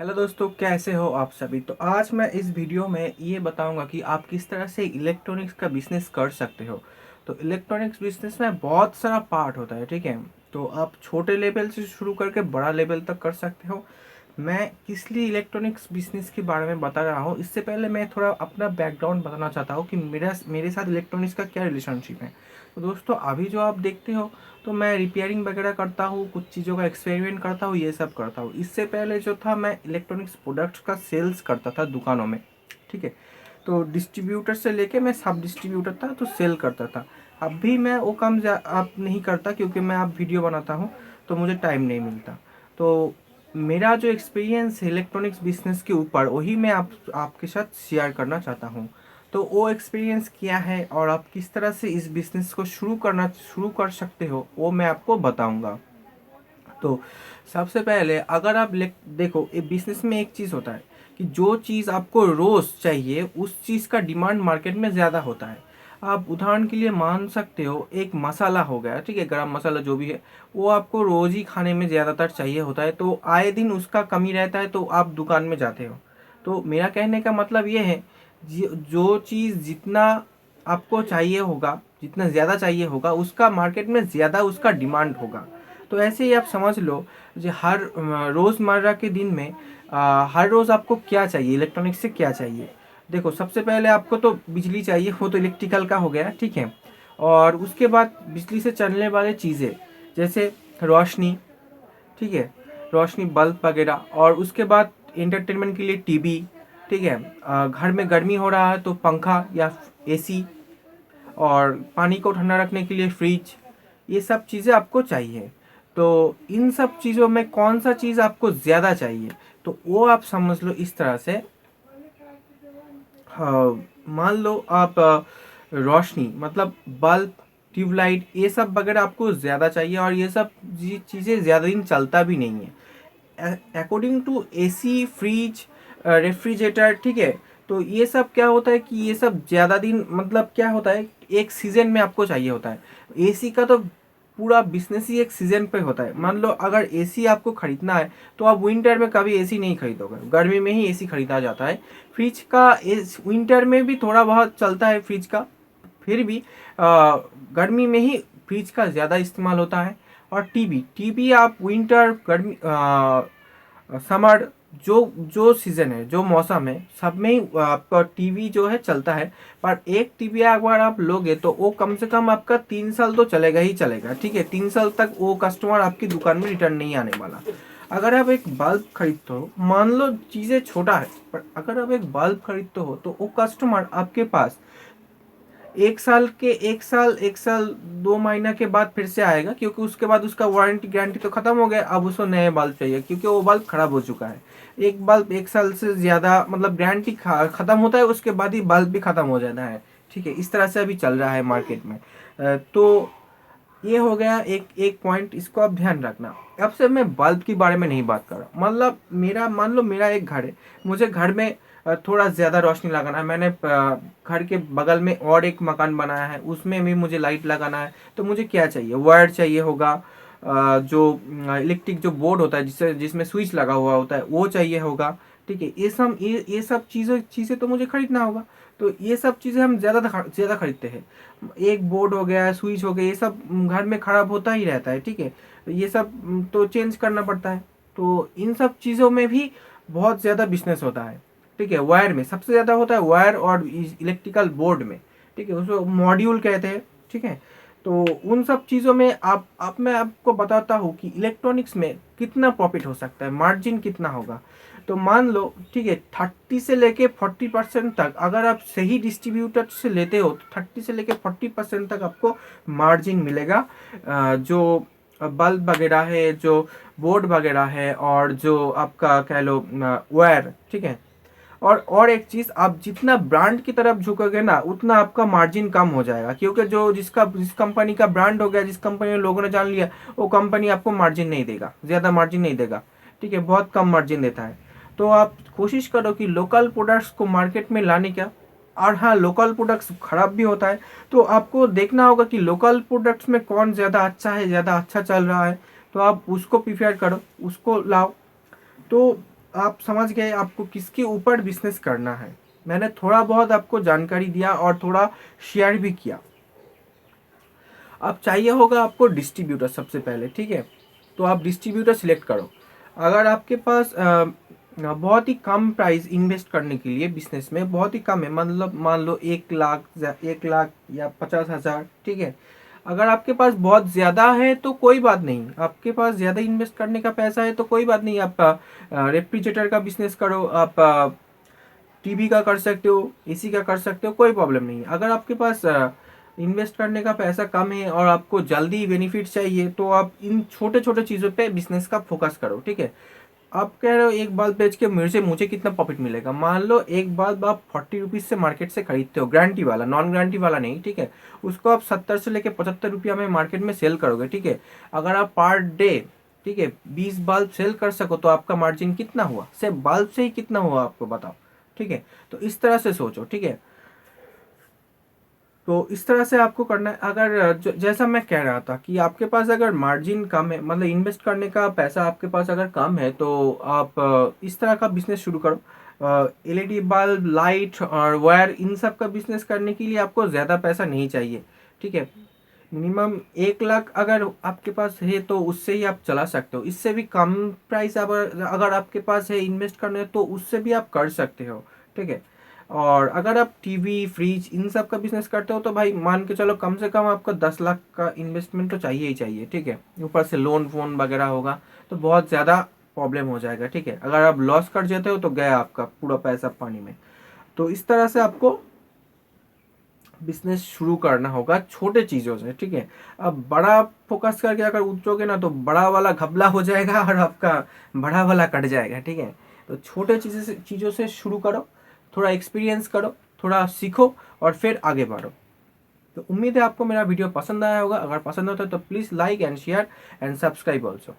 Hello दोस्तों, कैसे हो आप सभी। तो आज मैं इस वीडियो में ये बताऊंगा कि आप किस तरह से इलेक्ट्रॉनिक्स का बिजनेस कर सकते हो। तो इलेक्ट्रॉनिक्स बिजनेस में बहुत सारा पार्ट होता है, ठीक है। तो आप छोटे लेवल से शुरू करके बड़ा लेवल तक कर सकते हो। मैं किस लिए इलेक्ट्रॉनिक्स बिजनेस के बारे में बता रहा हूँ, इससे पहले मैं थोड़ा अपना बैकग्राउंड बताना चाहता हूँ कि मेरे साथ इलेक्ट्रॉनिक्स का क्या रिलेशनशिप है। तो दोस्तों, अभी जो आप देखते हो, तो मैं रिपेयरिंग वगैरह करता हूँ, कुछ चीज़ों का एक्सपेरिमेंट करता हूँ, ये सब करता हूँ। इससे पहले जो था, मैं इलेक्ट्रॉनिक्स प्रोडक्ट्स का सेल्स करता था दुकानों में, ठीक है। तो डिस्ट्रीब्यूटर से लेके मैं सब डिस्ट्रीब्यूटर था, तो सेल करता था। अब भी मैं वो काम आप नहीं करता, क्योंकि मैं अब वीडियो बनाता हूँ, तो मुझे टाइम नहीं मिलता। तो मेरा जो एक्सपीरियंस है इलेक्ट्रॉनिक्स बिजनेस के ऊपर, वही मैं आपके साथ शेयर करना चाहता हूँ। तो वो एक्सपीरियंस क्या है और आप किस तरह से इस बिजनेस को शुरू कर सकते हो, वो मैं आपको बताऊंगा। तो सबसे पहले, अगर आप देखो, ये बिजनेस में एक चीज़ होता है कि जो चीज़ आपको रोज़ चाहिए, उस चीज़ का डिमांड मार्केट में ज़्यादा होता है। आप उदाहरण के लिए मान सकते हो, एक मसाला हो गया, ठीक है, गरम मसाला जो भी है, वो आपको रोज़ ही खाने में ज़्यादातर चाहिए होता है। तो आए दिन उसका कमी रहता है, तो आप दुकान में जाते हो। तो मेरा कहने का मतलब ये है, जो चीज़ जितना आपको चाहिए होगा, जितना ज़्यादा चाहिए होगा, उसका मार्केट में ज़्यादा उसका डिमांड होगा। तो ऐसे ही आप समझ लो, जो हर रोज़मर्रा के दिन में हर रोज़ आपको क्या चाहिए, इलेक्ट्रॉनिक्स से क्या चाहिए। देखो, सबसे पहले आपको तो बिजली चाहिए, वो तो इलेक्ट्रिकल का हो गया, ठीक है। और उसके बाद बिजली से चलने वाले चीज़ें, जैसे रोशनी, ठीक है, रोशनी, बल्ब वगैरह। और उसके बाद एंटरटेनमेंट के लिए टीवी, ठीक है। घर में गर्मी हो रहा है तो पंखा या एसी। और पानी को ठंडा रखने के लिए फ्रिज। ये सब चीज़ें आपको चाहिए। तो इन सब चीज़ों में कौन सा चीज़ आपको ज़्यादा चाहिए, तो वो आप समझ लो इस तरह से। मान लो आप रोशनी मतलब बल्ब, ट्यूबलाइट, ये सब वगैरह आपको ज़्यादा चाहिए, और ये सब चीज़ें ज़्यादा दिन चलता भी नहीं है according to AC, fridge, refrigerator, ठीक है। तो ये सब क्या होता है कि ये सब ज़्यादा दिन, मतलब क्या होता है, एक सीज़न में आपको चाहिए होता है। एसी का तो पूरा बिजनेस ही एक सीज़न पे होता है। मान लो अगर एसी आपको खरीदना है, तो आप विंटर में कभी एसी नहीं खरीदोगे, गर्मी में ही एसी खरीदा जाता है। फ्रिज का इस विंटर में भी थोड़ा बहुत चलता है फ्रिज का, फिर भी गर्मी में ही फ्रिज का ज़्यादा इस्तेमाल होता है। और टीवी, टीवी आप विंटर, गर्मी, समर, जो जो सीज़न है, जो मौसम है, सब में ही आपका टीवी जो है चलता है। पर एक टीवी अगर आप लोगे, तो वो कम से कम आपका 3 साल तो चलेगा ही चलेगा, ठीक है। 3 साल तक वो कस्टमर आपकी दुकान में रिटर्न नहीं आने वाला। अगर आप एक बल्ब खरीदते हो, मान लो चीज़ें छोटा है, पर अगर आप एक बल्ब खरीदते हो, तो वो कस्टमर आपके पास एक साल 2 महीना के बाद फिर से आएगा, क्योंकि उसके बाद उसका वारंटी गारंटी तो खत्म हो गया, अब उसको नए बल्ब चाहिए, क्योंकि वो बल्ब खराब हो चुका है। एक बल्ब 1 साल से ज़्यादा, मतलब गारंटी खत्म होता है, उसके बाद ही बल्ब भी खत्म हो जाता है, ठीक है। इस तरह से अभी चल रहा है मार्केट में। तो ये हो गया एक एक पॉइंट, इसको आप ध्यान रखना। अब से मैं बल्ब के बारे में नहीं बात कर रहा, मतलब मान लो मेरा एक घर है, मुझे घर में थोड़ा ज़्यादा रोशनी लगाना है। मैंने घर के बगल में और एक मकान बनाया है, उसमें भी मुझे लाइट लगाना है। तो मुझे क्या चाहिए, वायर चाहिए होगा, जो इलेक्ट्रिक जो बोर्ड होता है, जिसमें स्विच लगा हुआ होता है, वो चाहिए होगा, ठीक है। ये सब चीज़ें तो मुझे खरीदना होगा। तो ये सब चीज़ें हम ज़्यादा खरीदते हैं। एक बोर्ड हो गया, स्विच हो गया, ये सब घर में ख़राब होता ही रहता है, ठीक है। ये सब तो चेंज करना पड़ता है। तो इन सब चीज़ों में भी बहुत ज़्यादा बिजनेस होता है, ठीक है। वायर में सबसे ज़्यादा होता है, वायर और इलेक्ट्रिकल बोर्ड में, ठीक है, उसको मॉड्यूल कहते हैं, ठीक है। तो उन सब चीज़ों में आप मैं आपको बताता हूँ कि इलेक्ट्रॉनिक्स में कितना प्रॉफिट हो सकता है, मार्जिन कितना होगा। तो मान लो, ठीक है, 30 से लेके 40% तक अगर आप सही डिस्ट्रीब्यूटर से लेते हो, तो 30 से लेके 40% तक आपको मार्जिन मिलेगा। जो बल्ब वगैरह है, जो बोर्ड वगैरह है, और जो आपका कह लो वायर, ठीक है। और एक चीज़, आप जितना ब्रांड की तरफ झुकोगे ना, उतना आपका मार्जिन कम हो जाएगा, क्योंकि जिस कंपनी का ब्रांड हो गया, जिस कंपनी में लोगों ने जान लिया, वो कंपनी आपको मार्जिन नहीं देगा, ज़्यादा मार्जिन नहीं देगा, ठीक है, बहुत कम मार्जिन देता है। तो आप कोशिश करो कि लोकल प्रोडक्ट्स को मार्केट में लाने का। और हाँ, लोकल प्रोडक्ट्स ख़राब भी होता है, तो आपको देखना होगा कि लोकल प्रोडक्ट्स में कौन ज़्यादा अच्छा है, ज़्यादा अच्छा चल रहा है, तो आप उसको प्रिफेयर करो, उसको लाओ। तो आप समझ गए आपको किसके ऊपर बिजनेस करना है। मैंने थोड़ा बहुत आपको जानकारी दिया और थोड़ा शेयर भी किया। अब चाहिए होगा आपको डिस्ट्रीब्यूटर सबसे पहले, ठीक है। तो आप डिस्ट्रीब्यूटर सिलेक्ट करो। अगर आपके पास बहुत ही कम प्राइस इन्वेस्ट करने के लिए बिजनेस में बहुत ही कम है, मतलब मान लो 1 लाख, 1 लाख या 50,000, ठीक है। अगर आपके पास बहुत ज़्यादा है तो कोई बात नहीं, आपके पास ज़्यादा इन्वेस्ट करने का पैसा है तो कोई बात नहीं, आप रेफ्रिजरेटर का बिजनेस करो, आप टीवी का कर सकते हो, एसी का कर सकते हो, कोई प्रॉब्लम नहीं है। अगर आपके पास इन्वेस्ट करने का पैसा कम है और आपको जल्दी बेनिफिट चाहिए तो आप इन छोटे छोटे चीज़ों पे बिजनेस का फोकस करो, ठीक है। आप कह रहे हो एक बल्ब बेच के मुझे मुझे कितना प्रॉफिट मिलेगा। मान लो एक बल्ब आप 40 रुपीज़ से मार्केट से खरीदते हो, गारंटी वाला, नॉन गारंटी वाला नहीं, ठीक है। उसको आप 70 से लेके 75 रुपया में मार्केट में सेल करोगे, ठीक है। अगर आप पर डे, ठीक है, 20 बल्ब सेल कर सको तो आपका मार्जिन कितना हुआ, सिर्फ बल्ब से ही कितना हुआ आपको बताओ, ठीक है। तो इस तरह से सोचो, ठीक है। तो इस तरह से आपको करना है। अगर जैसा मैं कह रहा था कि आपके पास अगर मार्जिन कम है, मतलब इन्वेस्ट करने का पैसा आपके पास अगर कम है, तो आप इस तरह का बिजनेस शुरू करो। एलईडी बल्ब, लाइट और वायर, इन सब का बिजनेस करने के लिए आपको ज़्यादा पैसा नहीं चाहिए, ठीक है। मिनिमम 1 लाख अगर आपके पास है तो उससे ही आप चला सकते हो। इससे भी कम प्राइस अगर आपके पास है इन्वेस्ट करने, तो उससे भी आप कर सकते हो, ठीक है। और अगर आप टीवी, फ्रिज, इन सब का बिजनेस करते हो तो भाई मान के चलो कम से कम आपको 10 लाख का इन्वेस्टमेंट तो चाहिए ही चाहिए, ठीक है। ऊपर से लोन फोन वगैरह होगा तो बहुत ज़्यादा प्रॉब्लम हो जाएगा, ठीक है। अगर आप लॉस कर जाते हो तो गया आपका पूरा पैसा पानी में। तो इस तरह से आपको बिजनेस शुरू करना होगा छोटे चीज़ों से, ठीक है। अब बड़ा फोकस करके अगर उतरोगे ना तो बड़ा वाला घपला हो जाएगा और आपका बड़ा वाला कट जाएगा, ठीक है। तो छोटे चीज़ों से शुरू करो, थोड़ा एक्सपीरियंस करो, थोड़ा सीखो और फिर आगे बढ़ो। तो उम्मीद है आपको मेरा वीडियो पसंद आया होगा। अगर पसंद होता है तो please like and share and subscribe also.